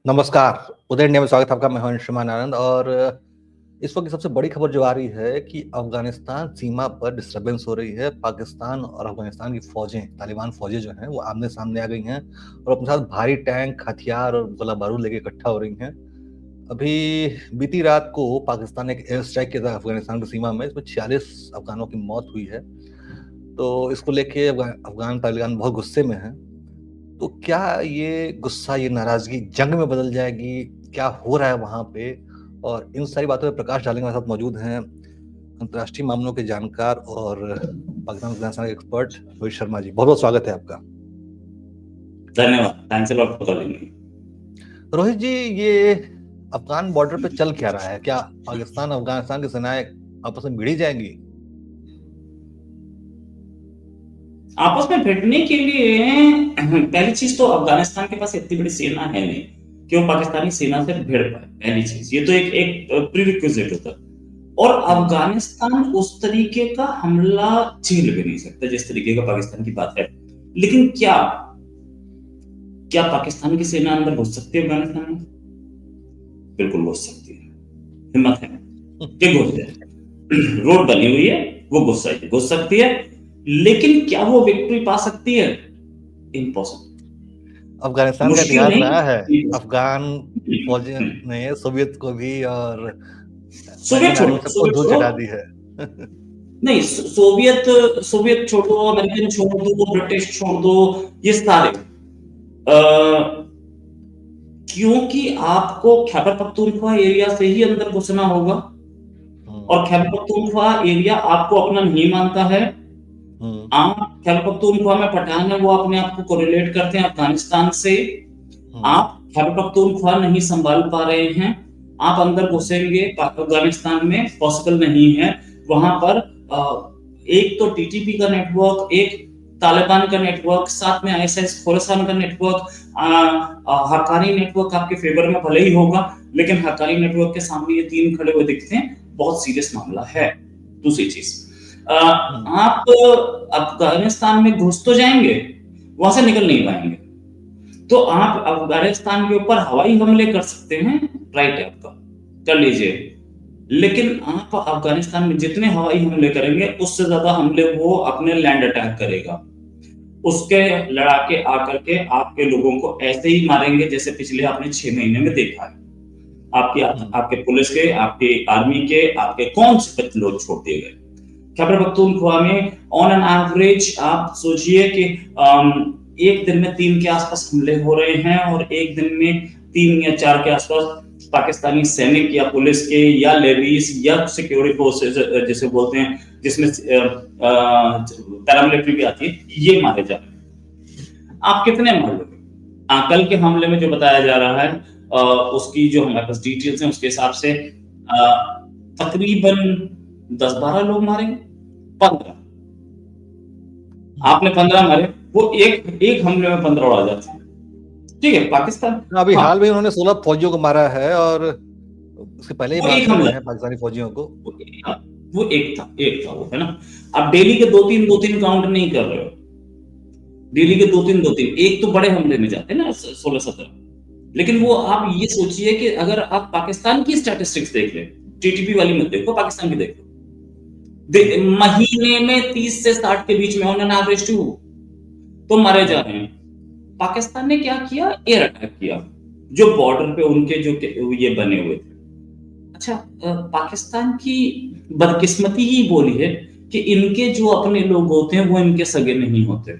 नमस्कार, उदय इंडिया में स्वागत है आपका। मैं हूं अंशुमान आनंद और इस वक्त की सबसे बड़ी खबर जो आ रही है कि अफगानिस्तान सीमा पर डिस्टरबेंस हो रही है। पाकिस्तान और अफगानिस्तान की फौजें, तालिबान फौजें जो हैं वो आमने सामने आ गई हैं और अपने साथ भारी टैंक, हथियार और गोला बारूद लेके इकट्ठा हो रही हैं। अभी बीती रात को पाकिस्तान ने एक एयर स्ट्राइक किया था अफगानिस्तान की सीमा में। इसमें 46 अफगानों की मौत हुई है। तो इसको लेके अफगान तालिबान बहुत गुस्से में है। तो क्या ये गुस्सा, ये नाराजगी जंग में बदल जाएगी? क्या हो रहा है वहां पे? और इन सारी बातों पे प्रकाश डालने के साथ मौजूद हैं अंतर्राष्ट्रीय मामलों के जानकार और पाकिस्तान अफगानिस्तान के एक्सपर्ट रोहित शर्मा जी। बहुत बहुत स्वागत है आपका। धन्यवाद, thanks a lot for calling me. Rohit ji, ये अफगान बॉर्डर पे चल क्या रहा है? क्या पाकिस्तान अफगानिस्तान की सेनाएं आपस में भिड़ी जाएंगी? आपस में भिड़ने के लिए पहली चीज तो अफगानिस्तान के पास इतनी बड़ी सेना है नहीं कि वो पाकिस्तानी सेना से भिड़ पाए। पहली चीज ये तो एक प्रीरिक्विजिट होता है। और अफगानिस्तान उस तरीके का हमला झेल भी नहीं सकता जिस तरीके का पाकिस्तान की बात है। लेकिन क्या पाकिस्तान की सेना अंदर घुस सकती है अफगानिस्तान में? बिल्कुल घुस सकती है, हिम्मत है कि घुस जाए। रोड बनी हुई है, वो घुस सकती है। लेकिन क्या वो विक्ट्री पा सकती है? इम्पॉसिबल। अफगानिस्तान का मुश्किल इतिहास नहीं, रहा है। अफगान फौजियों ने सोवियत को भी और सोवियत अमेरिकन छोड़ो, आर्मी सबको धूल चटा दी है। नहीं, सोवियत छोड़ दो, अमेरिकन छोड़ दो, ब्रिटिश छोड़ दो, ये सारे क्योंकि आपको खैबर पख्तूनख्वा एरिया से ही अंदर घुसना होगा और खैबर पख्तूनख्वा एरिया आपको अपना नहीं मानता है। आप खैबर पख्तूनख्वा में पठान है, वो अपने आप को कोरिलेट करते हैं अफगानिस्तान से। आप खैबर पख्तूनख्वा नहीं संभाल पा रहे हैं, आप अंदर घुसेंगे अफगानिस्तान में, पॉसिबल नहीं है। वहां पर एक तो टीटीपी का नेटवर्क, एक तालिबान का नेटवर्क, साथ में आईएसआईएस खोरासान का नेटवर्क, हक्कानी नेटवर्क आपके फेवर में भले ही होगा, लेकिन हक्कानी नेटवर्क के सामने ये तीन खड़े हुए दिखते हैं, बहुत सीरियस मामला है। दूसरी चीज, आप अफगानिस्तान में घुस तो जाएंगे, वहां से निकल नहीं पाएंगे। तो आप अफगानिस्तान के ऊपर हवाई हमले कर सकते हैं, राइट है आपका, कर लीजिए। लेकिन आप अफगानिस्तान में जितने हवाई हमले करेंगे उससे ज्यादा हमले वो अपने लैंड अटैक करेगा। उसके लड़ाके आकर के आपके लोगों को ऐसे ही मारेंगे जैसे पिछले आपने 6 महीने में देखा है। आपके पुलिस के, आपके आर्मी के, आपके कौन से लोग छोड़ दिए गए। खैबर पख्तूनख्वा में ऑन एन एवरेज आप सोचिए कि एक दिन में 3 के आसपास हमले हो रहे हैं और एक दिन में 3 या 4 के आसपास पाकिस्तानी सैनिक या पुलिस के या लेवीज या सिक्योरिटी फोर्सेस जिसे बोलते हैं, जिसमें पैरामिलिट्री भी आती है, ये मारे जा रहे हैं। आप कितने मार लोगे? कल के हमले में जो बताया जा रहा है उसकी जो हमारे पास डिटेल्स हैं उसके हिसाब से तकरीबन 10-12 लोग मारेंगे, 15। आपने 15 मारे, वो एक हमले में 15 उड़ा जाते हैं। ठीक है, पाकिस्तान अभी हाल में उन्होंने 16 फौजियों को मारा है और उसके पहले ही मार चुके हैं पाकिस्तानी फौजियों को। वो एक था वो, है ना। अब डेली के 2-3 काउंट नहीं कर रहे हो, डेली के 2-3 एक तो बड़े हमले में जाते हैं ना 16-17। लेकिन वो आप ये सोचिए कि अगर आप पाकिस्तान की स्टैटिस्टिक्स देख लें, टीटीपी वाली मत देखो, पाकिस्तान की देखो, महीने में 30 से 60 के बीच में ऑन एन एवरेज 2 तो मारे जा रहे हैं। पाकिस्तान ने क्या किया? एयर अटैक किया, जो बॉर्डर पे उनके जो ये बने हुए थे। अच्छा, पाकिस्तान की बदकिस्मती ही बोली है कि इनके जो अपने लोग होते हैं वो इनके सगे नहीं होते।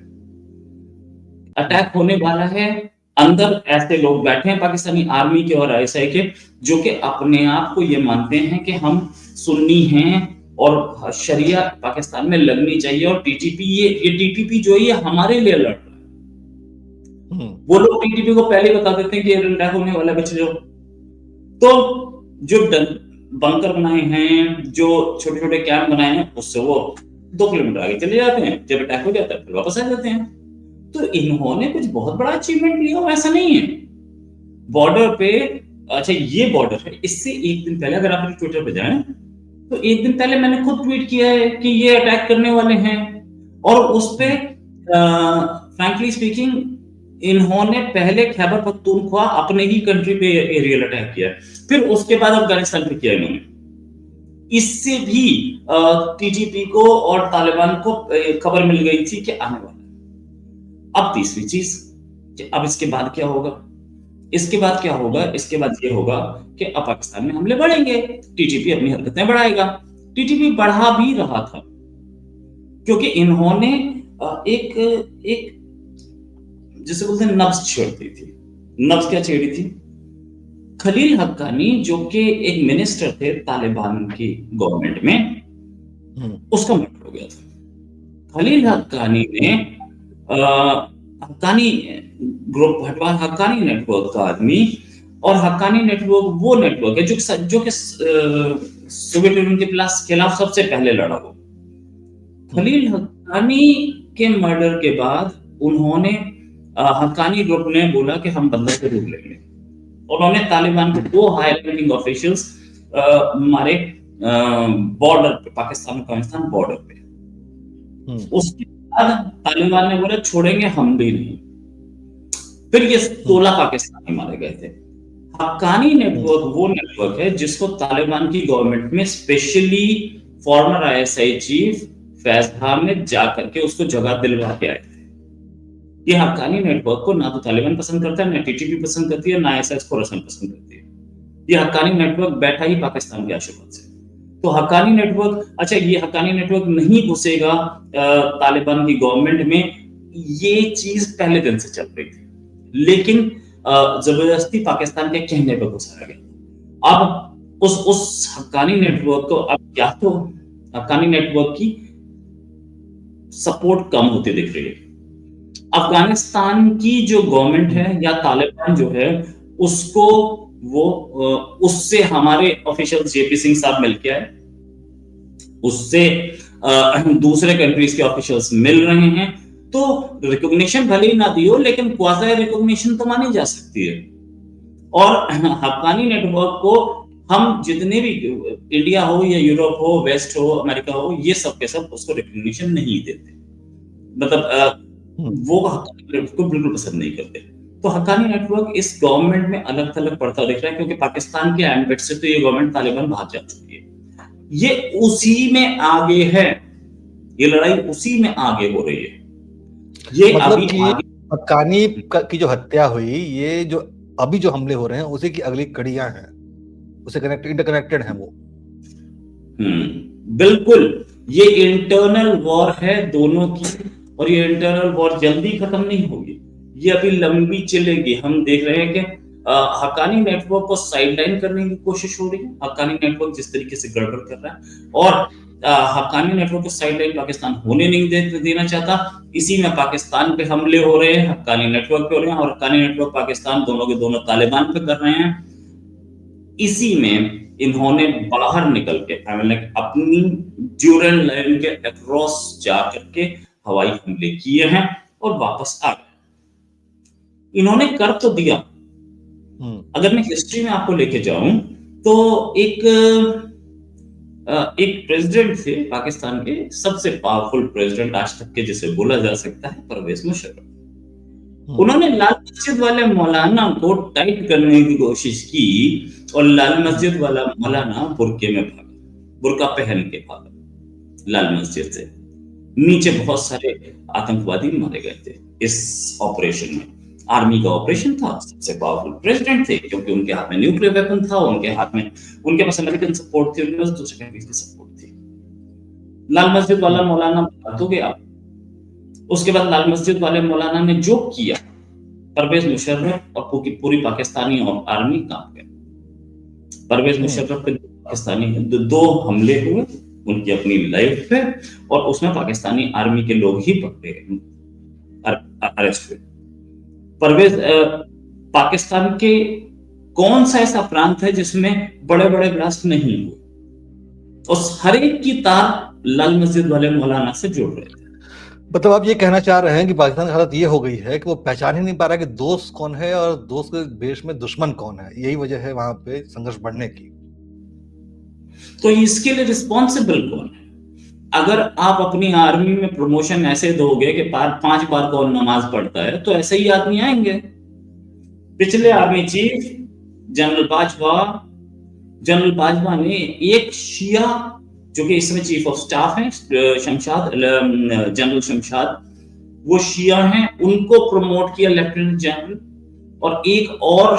अटैक होने वाला है, अंदर ऐसे लोग बैठे हैं पाकिस्तानी आर्मी के और आईएसआई के, जो कि अपने आप को ये मानते हैं कि हम सुन्नी हैं और शरिया पाकिस्तान में लगनी चाहिए। और टीटीपी ये टीटीपी जो है ये हमारे लिए लड़ रहा है। वो लोग टीटीपी को पहले बता देते हैं कि एयर अटैक होने वाला है, बच्चे। तो जो बंकर बनाए हैं, जो छोटे छोटे कैंप बनाए हैं, उससे वो 2 किलोमीटर आगे चले जाते हैं। जब अटैक हो जाता है फिर वापस आ जाते हैं। तो इन्होंने कुछ बहुत बड़ा अचीवमेंट लिया हो ऐसा नहीं है बॉर्डर पे। अच्छा, ये बॉर्डर है, इससे एक दिन पहले अगर आप ट्विटर पे जाएं तो एक दिन पहले मैंने खुद ट्वीट किया है कि ये अटैक करने वाले हैं। और उस पे फ्रैंकली स्पीकिंग इन्होंने पहले खैबर पख्तूनख्वा अपने ही कंट्री पे एरियल अटैक किया, फिर उसके बाद अफगानिस्तान पे किया इन्होंने। इससे भी टीटीपी को और तालिबान को खबर मिल गई थी कि आने वाला है। अब तीसरी चीज कि अब इसके बाद क्या होगा? इसके बाद क्या होगा? इसके बाद ये होगा कि अब पाकिस्तान में हमले बढ़ेंगे, टीटीपी अपनी हरकतें बढ़ाएगा। टीटीपी बढ़ा भी रहा था, क्योंकि इन्होंने एक एक जिसे बोलते हैं नब्ज छेड़ दी थी। नब्ज क्या छेड़ी थी? खलील हक्कानी, जो कि एक मिनिस्टर थे तालिबान की गवर्नमेंट में, उसका मर्डर हो गया था। खलील हक्कानी ने हक्कानी ग्रुप हटवा, हक्कानी नेटवर्क का आदमी, और हक्कानी नेटवर्क वो नेटवर्क है जो कि सोवियत यूनियन के खिलाफ सबसे पहले लड़ा हो। खलील हक्कानी के मर्डर के बाद उन्होंने हक्कानी ग्रुप ने बोला कि हम बदला जरूर लेंगे। उन्होंने तालिबान के 2 हाई रैंकिंग ऑफिशियल्स मारे बॉर्डर पे, पाकिस्तान अफगानिस्तान बॉर्डर पे। उसके बाद तालिबान ने बोला छोड़ेंगे हम भी नहीं। फिर ये 16 पाकिस्तानी मारे गए थे। हक्कानी नेटवर्क वो नेटवर्क है जिसको तालिबान की गवर्नमेंट में specially farmer ISI chief Faiz Hamid जाकर के उसको जगह दिलवा के आए थे। ये हक्कानी नेटवर्क को ना तो तालिबान पसंद करता है, ना टीटीपी पसंद करती है, ना आईएसआई खोरासान पसंद करती है। ये हक्कानी नेटवर्क बैठा ही पाकिस्तान के आशीर्वाद से। तो हक्कानी नेटवर्क, अच्छा ये हक्कानी नेटवर्क नहीं घुसेगा तालिबान की गवर्नमेंट में, ये चीज पहले दिन से चल रही थी, लेकिन जबरदस्ती पाकिस्तान के कहने पर घुसाया गया। अब उस हक्कानी नेटवर्क को अब या तो हक्कानी नेटवर्क की सपोर्ट कम होती दिख रही है। अफगानिस्तान की जो गवर्नमेंट है या तालिबान जो है उसको वो उससे हमारे ऑफिशियल जेपी सिंह साहब मिल के आए, उससे दूसरे कंट्रीज के ऑफिशियल्स मिल रहे हैं, तो रिकॉग्निशन भले ही ना दी हो लेकिन क्वाज़ी रिकॉग्निशन तो मानी जा सकती है। और हक्कानी नेटवर्क को हम जितने भी इंडिया हो या यूरोप हो, वेस्ट हो, अमेरिका हो, ये सब के सब उसको रिकॉग्निशन नहीं देते, मतलब वो हक्कानी नेटवर्क को बिल्कुल पसंद नहीं करते। तो हक्कानी नेटवर्क इस गवर्नमेंट में अलग थलग पड़ता दिख रहा है, क्योंकि पाकिस्तान के एम्बेड से तो ये गवर्नमेंट तालिबान भाग जा चुकी है। ये उसी में आगे है, ये लड़ाई उसी में आगे हो रही है। ये मतलब अभी कि हक्कानी की जो हत्या हुई, ये जो अभी जो हमले हो रहे हैं उसी की अगली कड़ियां हैं, उसे इंटरकनेक्टेड हैं वो। बिल्कुल, ये इंटरनल वॉर है दोनों की, और ये इंटरनल वॉर जल्दी खत्म नहीं होगी, ये अभी लंबी चलेगी। हम देख रहे हैं कि हक्कानी नेटवर्क को साइडलाइन करने की कोशिश हो रही है। हक्कानी नेटवर्क जिस तरीके से गड़बड़ कर रहा है, और हक्कानी नेटवर्क को साइडलाइन पाकिस्तान होने नहीं देना चाहता। इसी में पाकिस्तान पे हमले हो रहे हैं, हक्कानी नेटवर्क पे हो रहे हैं, और हक्कानी नेटवर्क पाकिस्तान दोनों के दोनों तालिबान पे कर रहे हैं। इसी में इन्होंने बाहर निकल के अपनी ड्यूरल लाइन के अक्रॉस जा करके हवाई हमले किए हैं और वापस आ गए। इन्होंने कर तो दिया। अगर मैं हिस्ट्री में आपको लेके जाऊं तो एक प्रेसिडेंट थे पाकिस्तान के, सबसे पावरफुल प्रेसिडेंट आज तक के जिसे बोला जा सकता है, परवेज मुशर्रफ। उन्होंने लाल मस्जिद वाले मौलाना को टाइट करने की कोशिश की, और लाल मस्जिद वाला मौलाना बुरके में भागा, बुरका पहन के भागा लाल मस्जिद से। नीचे बहुत सारे आतंकवादी मारे गए थे इस ऑपरेशन में। आर्मी का ऑपरेशन था, सबसे पावरफुल प्रेसिडेंट थे क्योंकि उनके हाथ में न्यूक्लियर वेपन था, उनके हाथ में उनके पास अमेरिकन सपोर्ट थी, उनके पास दूसरे कंट्रीज की सपोर्ट थी। लाल मस्जिद वाला मौलाना तो गया। उसके बाद लाल मस्जिद वाले मौलाना ने जो किया, परवेज मुशर्रफ और पूरी पाकिस्तानी आर्मी काम गए। परवेज मुशर्रफ पे पाकिस्तानी दो हमले हुए उनकी अपनी लाइफ पे, और उसमें पाकिस्तानी आर्मी के लोग ही पकड़े अरेस्ट हुए। परवेज पाकिस्तान के कौन सा ऐसा प्रांत है जिसमें बड़े बड़े ब्लास्ट नहीं हुए, और हर एक की तार लाल मस्जिद वाले मौलाना से जुड़ रहे थे। मतलब आप ये कहना चाह रहे हैं कि पाकिस्तान की हालत ये हो गई है कि वो पहचान ही नहीं पा रहा कि दोस्त कौन है और दोस्त के देश में दुश्मन कौन है, यही वजह है वहां पे संघर्ष बढ़ने की। तो इसके लिए रिस्पॉन्सिबल कौन है? अगर आप अपनी आर्मी में प्रमोशन ऐसे दोगे कि 5 बार कौन नमाज पढ़ता है, तो ऐसे ही आदमी आएंगे। पिछले आर्मी चीफ जनरल बाजवा ने एक शिया, जो कि इसमें चीफ ऑफ स्टाफ है, जनरल शमशाद, वो शिया हैं, उनको प्रमोट किया लेफ्टिनेंट जनरल। और एक और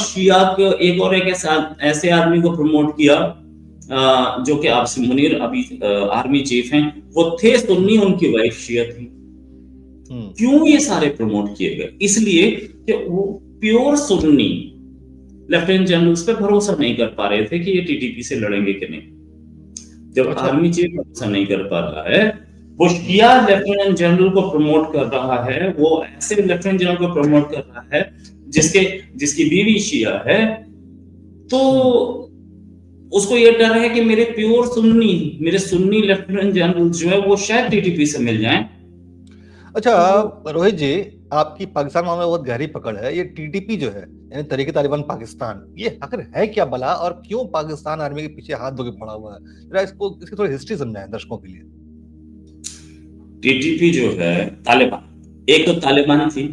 ऐसे आदमी को प्रमोट किया जो कि आपसे मुनीर अभी आर्मी चीफ हैं, वो थे सुन्नी, उनकी वाइफ शिया थी। क्यों ये सारे प्रमोट किए गए? इसलिए कि वो प्योर सुन्नी लेफ्टिनेंट जनरल्स पे भरोसा नहीं कर पा रहे थे कि ये टीटीपी से लड़ेंगे कि नहीं। जब आर्मी चीफ भरोसा नहीं कर पा रहा है, वो शिया लेफ्टिनेंट जनरल को प्रमोट कर रहा है, वो ऐसे लेफ्टिनेंट जनरल को प्रमोट कर रहा है जिसकी बीवी शिया है, तो उसको ये डर है कि मेरे सुन्नी लेफ्टिनेंट जनरल जो है वो शायद टीटीपी से मिल जाएं। अच्छा रोहित जी, आपकी पाकिस्तान मामले में बहुत गहरी पकड़ है। ये टीटीपी जो है, यानी तहरीक तालिबान पाकिस्तान, ये आखिर है क्या भला, और क्यों पाकिस्तान आर्मी के पीछे हाथ धो के पड़ा हुआ है? जरा इसकी थोड़ी हिस्ट्री समझाएं दर्शकों के लिए। टीटीपी जो है तालिबान, एक तो तालिबान थी,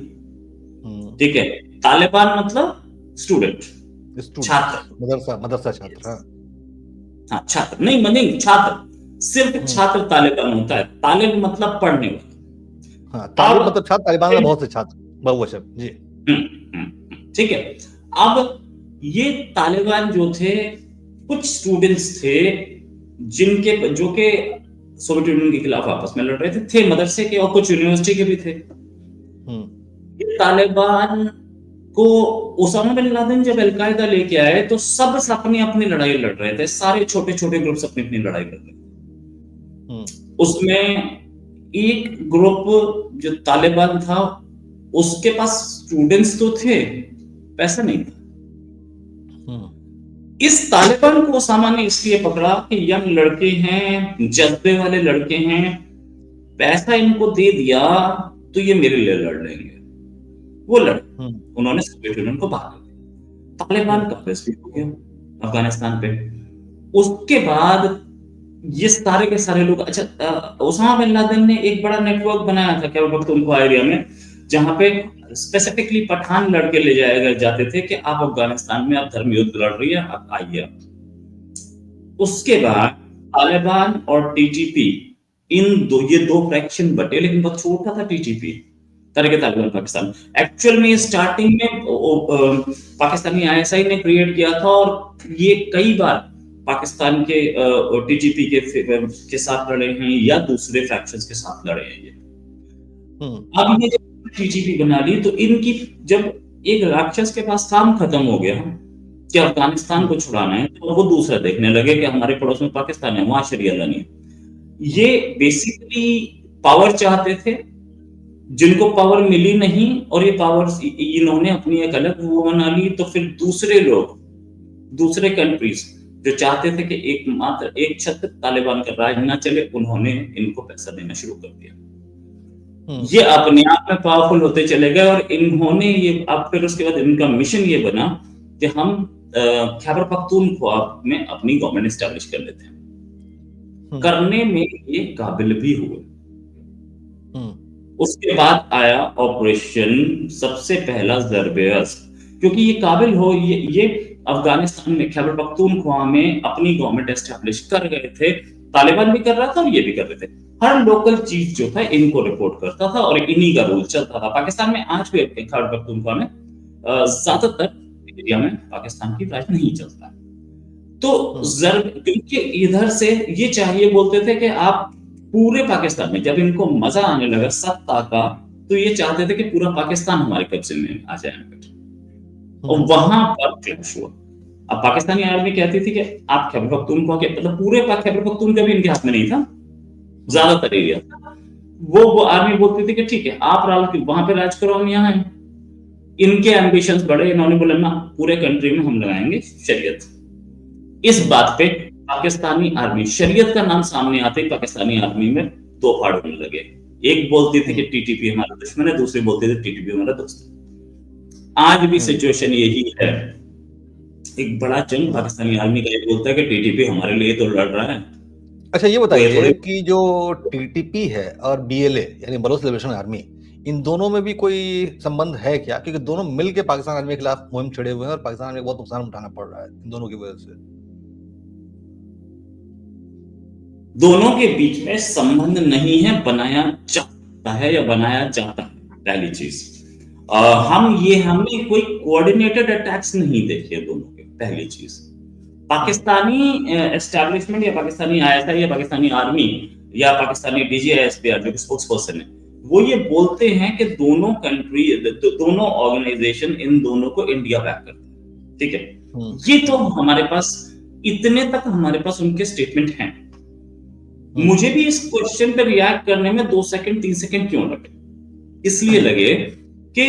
ठीक है, तालिबान मतलब स्टूडेंट, छात्र, मदरसा छात्र। हाँ छात्र नहीं, छात्र, सिर्फ छात्र तालिबान होता है। तालिब मतलब पढ़ने वाला। हाँ, तालिब मतलब छात्र, तालिबान में बहुत से छात्र, बहुवचन जी। ठीक है। अब ये तालिबान जो थे, कुछ स्टूडेंट्स थे जो के सोवियत यूनियन के खिलाफ आपस में लड़ रहे थे मदरसे के, और कुछ यूनिवर्सिटी के भी थे। ये तालिबान को ओसामा बिन लादेन जब अलकायदा लेके आए, तो सब अपनी अपनी लड़ाई लड़ रहे थे, सारे छोटे छोटे ग्रुप्स अपनी अपनी लड़ाई कर रहे थे। उसमें एक ग्रुप जो तालिबान था, उसके पास स्टूडेंट्स तो थे, पैसा नहीं था। इस तालिबान को ओसामा ने इसलिए पकड़ा कि यंग लड़के हैं, जज्बे वाले लड़के हैं, पैसा इनको दे दिया तो ये मेरे लिए लड़ लेंगे। वो लड़े, उन्होंने सोवियत यूनियन को भाग दिया। तालिबान का प्रेसिडेंट हो गया अफगानिस्तान पे। उसके बाद ये सारे के सारे लोग, अच्छा, ओसामा बिन लादेन ने एक बड़ा नेटवर्क बनाया था खैबर पख्तूनख्वा एरिया में, जहां पे स्पेसिफिकली पठान लड़के ले जाए जाते थे कि आप अफगानिस्तान में आप धर्म युद्ध लड़ रही है, आप आइए। उसके बाद तालिबान और टीटीपी, ये दो फ्रैक्शन बटे, लेकिन बहुत छोटा था टीटीपी, तहरीक तालिबान पाकिस्तान। एक्चुअल में स्टार्टिंग में पाकिस्तानी आईएसआई ने क्रिएट किया था, और ये कई बार पाकिस्तान के टीटीपी के साथ लड़े हैं या दूसरे फैक्शंस के साथ लड़े हैं। ये अब ये जब टीटीपी बना ली, तो इनकी जब एक राक्षस के पास काम खत्म हो गया कि अफगानिस्तान को छुड़ाना है, तो वो दूसरा देखने लगे कि हमारे पड़ोस में पाकिस्तान है, वहां शरिया नहीं। ये बेसिकली पावर चाहते थे, जिनको पावर मिली नहीं, और ये पावर इन्होंने अपनी एक अलग वो बना ली। तो फिर दूसरे लोग, दूसरे कंट्रीज जो चाहते थे कि एक छत्र तालिबान का राज ना चले, उन्होंने इनको पैसा देना शुरू कर दिया। ये अपने आप में पावरफुल होते चले गए, और इन्होंने ये अब फिर उसके बाद इनका मिशन ये बना कि हम खैबर पख्तूनख्वा में अपनी गवर्नमेंट एस्टैब्लिश कर लेते हैं। करने में ये काबिल भी हुए। उसके बाद आया ऑपरेशन, सबसे पहला ज़रबेअस्त, क्योंकि ये काबिल हो, ये अफगानिस्तान में खैबर पख्तूनख्वा में अपनी गवर्नमेंट एस्टैब्लिश कर गए थे। तालिबान भी कर रहा था और ये भी कर रहे थे। हर लोकल चीफ जो था इनको रिपोर्ट करता था, और इन्हीं का रूल चलता था। पाकिस्तान में आज भी खैबर पख्तूनख्वा में ज्यादातर एरिया में पाकिस्तान की राज नहीं चलता। तो क्योंकि इधर से ये चाहिए बोलते थे कि आप पूरे पाकिस्तान में, जब इनको मजा आने लगा सत्ता का, तो ये चाहते थे कि पूरा पाकिस्तान हमारे कब्जे में आ जाए, और वहां पर क्लैश हुआ। अब पाकिस्तानी आर्मी कहती थी कि आप खैबर पख्तूनख्वा के, मतलब पूरे खैबर पख्तूनख्वा भी इनके हाथ में नहीं था, ज्यादातर एरिया था। वो आर्मी बोलती थी कि ठीक है, आप वहां पे राज करो, हम यहाँ हैं। इनके एम्बिशंस बड़े, इन्होंने बोला ना, पूरे कंट्री में हम लगाएंगे शरीयत। इस बात पे पाकिस्तानी आर्मी, शरीयत का नाम सामने आते ही पाकिस्तानी आर्मी में दो फाड़ होने लगे। एक बोलती थी कि टीटीपी हमारा दुश्मन है, दूसरी बोलती थी टीटीपी हमारा दोस्त है। आज भी सिचुएशन यही है। एक बड़ा जंग पाकिस्तानी आर्मी का ये बोलता है कि टीटीपी हमारे लिए तो लड़ रहा है। अच्छा ये तो ये बताइए थोड़ी कि जो टीटीपी है और बीएलए यानी बलोच लिबरेशन आर्मी, इन दोनों में भी कोई संबंध है क्या? क्योंकि दोनों मिल के पाकिस्तान आर्मी के खिलाफ मुहिम छेड़े हुए हैं और पाकिस्तान आर्मी को बहुत नुकसान उठाना पड़ रहा है इन दोनों की वजह से। दोनों के बीच में संबंध नहीं है, बनाया जाता है या बनाया जाता है। पहली चीज, हमने कोई कोऑर्डिनेटेड अटैक्स नहीं देखे दोनों के। पहली चीज, पाकिस्तानी एस्टैब्लिशमेंट या पाकिस्तानी आईएसआई या पाकिस्तानी आर्मी या पाकिस्तानी डीजीआईएसपीआर जो कि स्पोक्स पर्सन है, वो ये बोलते हैं कि दोनों कंट्री, दोनों ऑर्गेनाइजेशन इन दोनों को इंडिया बैक करते हैं। ठीक है, ये तो हमारे पास, इतने तक हमारे पास उनके स्टेटमेंट हैं। मुझे भी इस क्वेश्चन पे रिएक्ट करने में 2 सेकंड 3 सेकंड क्यों लगे? इसलिए लगे कि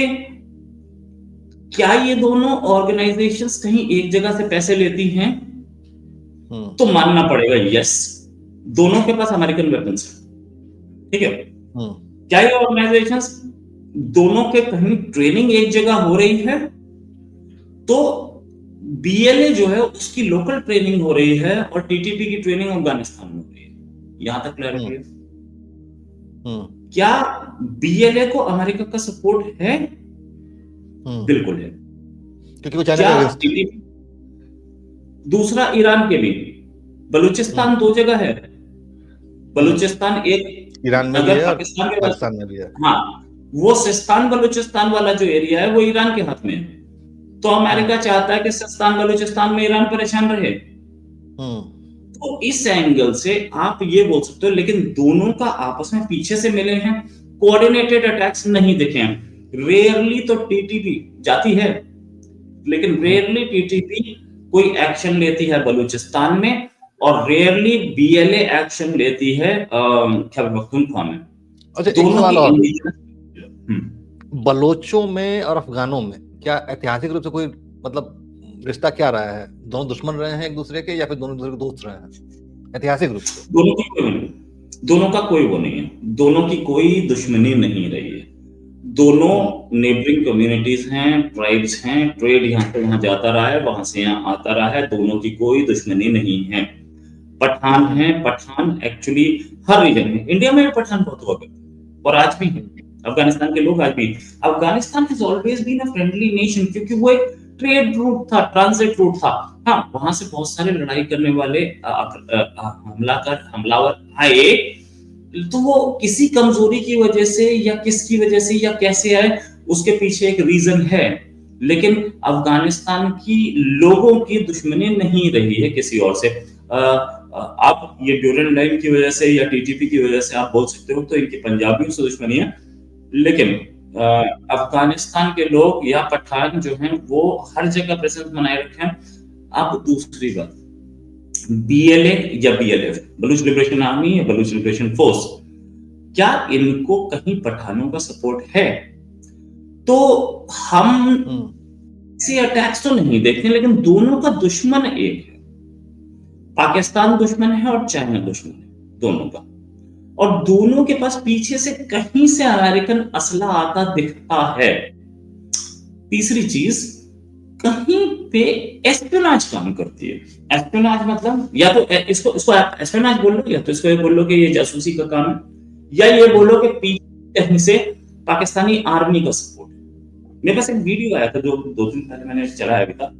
क्या ये दोनों ऑर्गेनाइजेशंस कहीं एक जगह से पैसे लेती हैं? तो मानना पड़ेगा यस, दोनों के पास अमेरिकन वेपन्स है। ठीक है, क्या ये ऑर्गेनाइजेशंस दोनों के कहीं ट्रेनिंग एक जगह हो रही है? तो बीएलए जो है उसकी लोकल ट्रेनिंग हो रही है और टीटीपी की ट्रेनिंग अफगानिस्तान में हो रही है। यहां तक क्लैरिटी है? क्या बीएलए को अमेरिका का सपोर्ट है? बिल्कुल है, क्योंकि वो चाइना के अगेंस्ट है। दूसरा, ईरान के भी बलूचिस्तान 2 जगह है। बलूचिस्तान एक ईरान में भी अगर है और पाकिस्तान में भी है। हाँ, वो सिस्तान बलूचिस्तान वाला जो एरिया है वो ईरान के हाथ में है। तो अमेरिका चाहता है कि सिस्तान बलूचिस्तान में ईरान परेशान रहे। तो इस एंगल से आप ये बोल सकते हो, लेकिन दोनों का आपस में पीछे से मिले हैं, कोऑर्डिनेटेड अटैक्स नहीं दिखे हैं। रेयरली तो टीटीपी जाती है, लेकिन रेयरली टीटीपी कोई एक्शन लेती है बलूचिस्तान में, और रेयरली बीएलए एक्शन लेती है खैबर पख्तूनख्वा में। अच्छा, एक सवाल और, बलोचों में और अफगानों में क्या ऐतिहासिक रूप से कोई मतलब रिश्ता क्या रहा है? दोनों दुश्मन रहे हैं एक दूसरे के, या फिर दोनों दूसरे के दोस्त रहे हैं ऐतिहासिक रूप से? दोनों का कोई वो नहीं है, दोनों की कोई दुश्मनी नहीं रही है। दोनों नेबरिंग कम्युनिटीज हैं, ट्राइब्स हैं, ट्रेड यहाँ से वहां जाता रहा है, वहां से यहाँ आता रहा है, दोनों की कोई दुश्मनी नहीं है। पठान है, पठान एक्चुअली हर रीजन में, इंडिया में भी पठान बहुत हुआ करते और आज भी है, अफगानिस्तान के लोग आज भी। Afghanistan has always been a friendly nation, क्योंकि वो एक ट्रेड रूट था, ट्रांजिट रूट था। हाँ, वहां से बहुत सारे लड़ाई करने वाले हमलावर आए, तो वो किसी कमजोरी की वजह से या किसकी वजह से या कैसे आए, उसके पीछे एक रीजन है। लेकिन अफगानिस्तान की लोगों की दुश्मनी नहीं रही है किसी और से। आप ये ड्यूरेंट लाइन की वजह से या टीटीपी की वजह से आप बोल सकते हो तो इनकी पंजाबियों से दुश्मनी है, लेकिन अफगानिस्तान के लोग या पठान जो हैं वो हर जगह प्रेजेंस बनाए रखे हैं। अब दूसरी बात, बीएलए या बीएलएफ, बलूच लिबरेशन आर्मी या बलूच लिबरेशन फोर्स, क्या इनको कहीं पठानों का सपोर्ट है? तो हम से अटैक्स तो नहीं देखते, लेकिन दोनों का दुश्मन एक है। पाकिस्तान दुश्मन है और चाइना दुश्मन है, दोनों का। और दोनों के पास पीछे से कहीं से अमेरिकन असला आता दिखता है। तीसरी चीज, कहीं पे एस्पियोनाज काम करती है। एस्पियोनाज मतलब या तो इसको एस्पियोनाज बोल लो, या तो इसको ये बोल लो कि ये जासूसी का काम है, या ये बोलो कि पीछे कहीं से पाकिस्तानी आर्मी का सपोर्ट है। मेरे पास एक वीडियो आया था जो 2 दिन पहले मैंने चलाया भी था।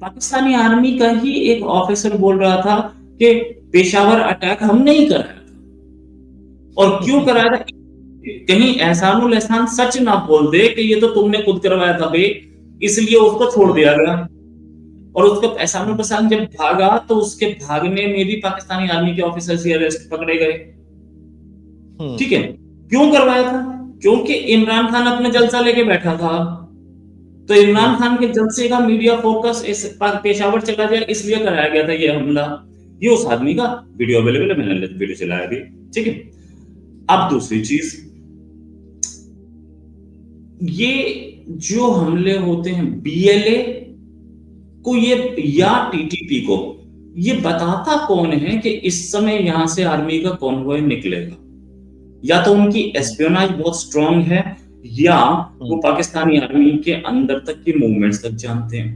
पाकिस्तानी आर्मी का ही एक ऑफिसर बोल रहा था कि पेशावर अटैक हमने ही कराया था। और क्यों कराया था? कहीं एहसानुल एहसान सच ना बोल दे कि ये तो तुमने खुद करवाया था बे, इसलिए उसको छोड़ दिया गया। और उसको एहसानुल एहसान जब भागा तो उसके भागने में भी पाकिस्तानी आर्मी के ऑफिसर्स ही अरेस्ट पकड़े गए। ठीक है, क्यों करवाया था? क्योंकि इमरान खान अपने जलसा लेके बैठा था, तो इमरान खान के जलसे का मीडिया फोकस इस पेशावर चला जाए, इसलिए कराया गया था ये हमला। ये उस आदमी का वीडियो अवेलेबल है, मैंने वीडियो चलाया भी। ठीक है, अब दूसरी चीज, ये जो हमले होते हैं बीएलए को ये या टीटीपी को, ये बताता कौन है कि इस समय यहां से आर्मी का कॉन्वॉय निकलेगा? या तो उनकी एस्पियोनाज बहुत स्ट्रांग है, या वो पाकिस्तानी आर्मी के अंदर तक की मूवमेंट्स तक जानते हैं।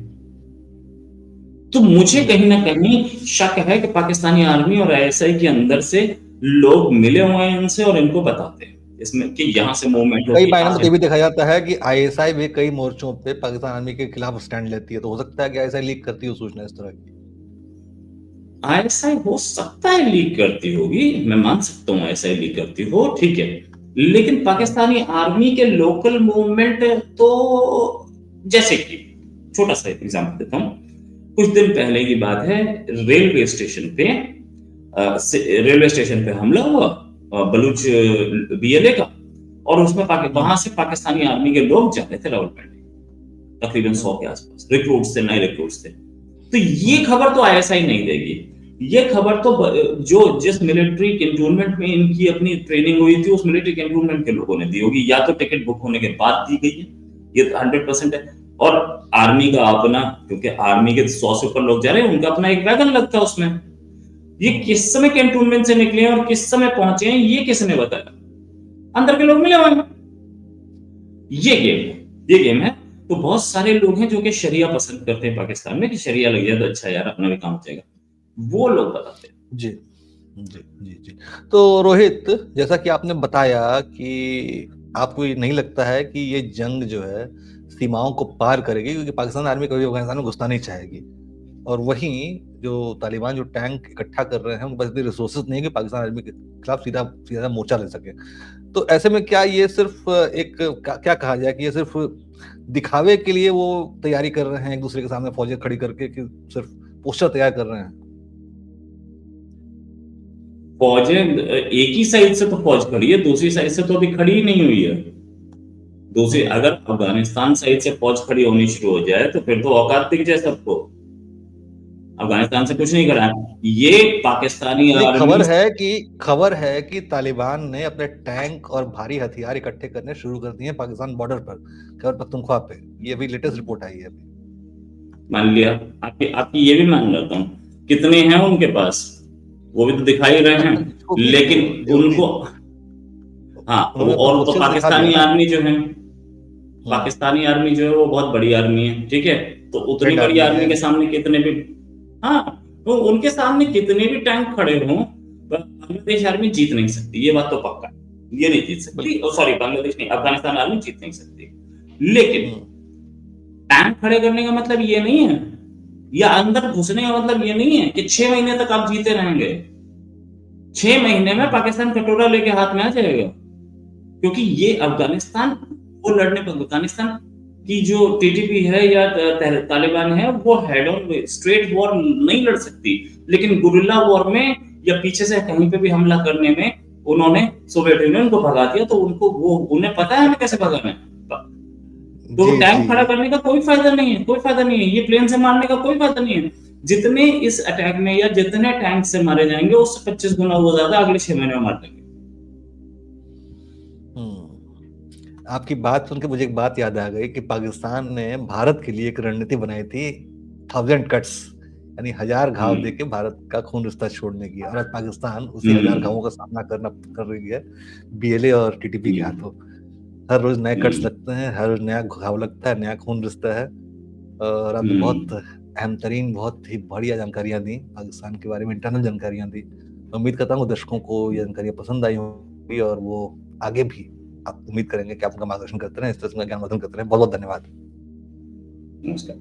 तो मुझे कहीं ना कहीं शक है कि पाकिस्तानी आर्मी और आईएसआई के अंदर से लोग मिले हुए हैं इनसे और इनको बताते हैं इसमें कि यहाँ से मूवमेंट कई होगी, मायनों यहाँ में से। तो ये भी देखा जाता है कि आईएसआई भी कई मोर्चों पे पाकिस्तान आर्मी के खिलाफ स्टैंड लेती है, तो हो सकता है कि आईएसआई लीक करती हो सूचना इस तरह की। आईएसआई हो सकता है लीक करती होगी, मैं मान सकता हूँ आईएसआई लीक करती हो, ठीक है, लेकिन पाकिस्तानी आर्मी के लोकल मूवमेंट तो, जैसे कि छोटा सा एग्जांपल देता हूँ, कुछ दिन पहले की बात है, रेलवे स्टेशन पे हमला हुआ बलूच बीएलए का, और उसमें वहां से पाकिस्तानी आर्मी के लोग जा रहे थे रावलपिंडी, तकरीबन 100 के आसपास रिक्रूट्स थे, नए रिक्रूट्स थे। तो ये खबर तो आईएसआई नहीं देगी, ये खबर तो जो जिस मिलिट्री कैंटोनमेंट में इनकी अपनी ट्रेनिंग हुई थी उस मिलिट्री कैंटोनमेंट के लोगों ने दी होगी, या तो टिकट बुक होने के बाद दी गई है, ये 100% है। और आर्मी का अपना, क्योंकि आर्मी के 100 से ऊपर लोग जा रहे हैं, उनका अपना एक वैगन लगता है उसमें। ये किस समय कैंटोनमेंट से निकले और किस समय पहुंचे हैं ये किसने बताया? अंदर के लोग मिले हुए हैं। ये गेम है। तो बहुत सारे लोग हैं जो कि शरिया पसंद करते हैं पाकिस्तान में, कि शरिया लग जाए तो अच्छा यार, अपना भी काम हो जाएगा, वो लोग बताते हैं। जी जी जी जी। तो रोहित, जैसा कि आपने बताया कि आपको ये नहीं लगता है कि ये जंग जो है सीमाओं को पार करेगी, क्योंकि पाकिस्तान आर्मी कभी अफगानिस्तान में घुसना नहीं चाहेगी, और वहीं जो तालिबान जो टैंक इकट्ठा कर रहे हैं उनके पास इतने रिसोर्सेज नहीं है कि पाकिस्तान आर्मी के खिलाफ सीधा सीधा मोर्चा ले सके। तो ऐसे में क्या ये सिर्फ एक क्या कहा जाए कि ये सिर्फ दिखावे के लिए वो तैयारी कर रहे हैं, एक दूसरे के सामने फौजें खड़ी करके, कि सिर्फ पोस्टर तैयार कर रहे हैं? फौजें एक ही साइड से तो फौज खड़ी है, दूसरी साइड से तो अभी खड़ी ही नहीं हुई है। दूसरी, अगर अफगानिस्तान साइड से फौज खड़ी होनी शुरू हो जाए तो फिर तो औकात दिख जाए सबको, अफगानिस्तान से कुछ नहीं करा। ये पाकिस्तानी आर्मी, खबर है कि तालिबान ने अपने टैंक और भारी हथियार इकट्ठे करने शुरू कर दिए पाकिस्तान बॉर्डर पर, खैबर पख्तूनख्वा पे। ये भी लेटेस्ट रिपोर्ट आई है अभी। मान लिया, आपकी ये भी मान लेता हूँ, कितने हैं उनके पास वो भी तो दिखाई रहे हैं, लेकिन उनको, हाँ, और तो पाकिस्तानी आर्मी जो है, पाकिस्तानी आर्मी जो है वो बहुत बड़ी आर्मी है, ठीक है, तो उतनी बड़ी आर्मी के सामने कितने भी, हाँ, तो उनके सामने कितने भी टैंक खड़े हों, बांग्लादेश आर्मी जीत नहीं सकती, ये बात तो पक्का है, ये नहीं जीत सकती। सॉरी, बांग्लादेश नहीं, अफगानिस्तान आर्मी जीत नहीं सकती। लेकिन टैंक खड़े करने का मतलब ये नहीं है, या अंदर घुसने का मतलब ये नहीं है कि 6 महीने तक आप जीते रहेंगे। 6 महीने में पाकिस्तान कटोरा लेके हाथ में आ जाएगा, क्योंकि ये अफगानिस्तान, वो लड़ने पर अफगानिस्तान की जो टीटीपी है या तालिबान है, वो हेड ऑन स्ट्रेट वॉर नहीं लड़ सकती, लेकिन गुरिल्ला वॉर में या पीछे से कहीं पे भी हमला करने में उन्होंने सोवियत यूनियन को भगा दिया, तो उनको वो, उन्हें पता है हमें कैसे भगाना है। तो टैंक खड़ा करने का कोई फायदा नहीं है, कोई फायदा नहीं है, ये प्लेन से मारने का कोई फायदा नहीं है। जितने इस अटैक में या जितने टैंक से मारे जाएंगे उससे 25 गुना वो ज्यादा अगले 6 महीने में मार देंगे। आपकी बात सुन के मुझे एक बात याद आ गई कि पाकिस्तान ने भारत के लिए एक रणनीति बनाई थी 1000 कट्स, यानी 1000 घाव देके भारत का खून रिश्ता छोड़ने की, और आज पाकिस्तान उसी 1000 घावों का सामना कर रही है बीएलए और टीटीपी के हाथों। हर रोज नए कट्स लगते हैं, हर रोज नया घाव लगता है, नया खून रिश्ता है। और आपने बहुत अहम तरीन, बहुत ही बढ़िया जानकारियां दी पाकिस्तान के बारे में, इंटरनल जानकारियां दी। उम्मीद करता हूँ दर्शकों को ये जानकारियां पसंद आई होंगी, और वो आगे भी आप उम्मीद करेंगे कि आप उनका मार्गदर्शन करते रहें, इस तरह से ज्ञानवर्धन करते रहें। बहुत बहुत धन्यवाद। नमस्कार।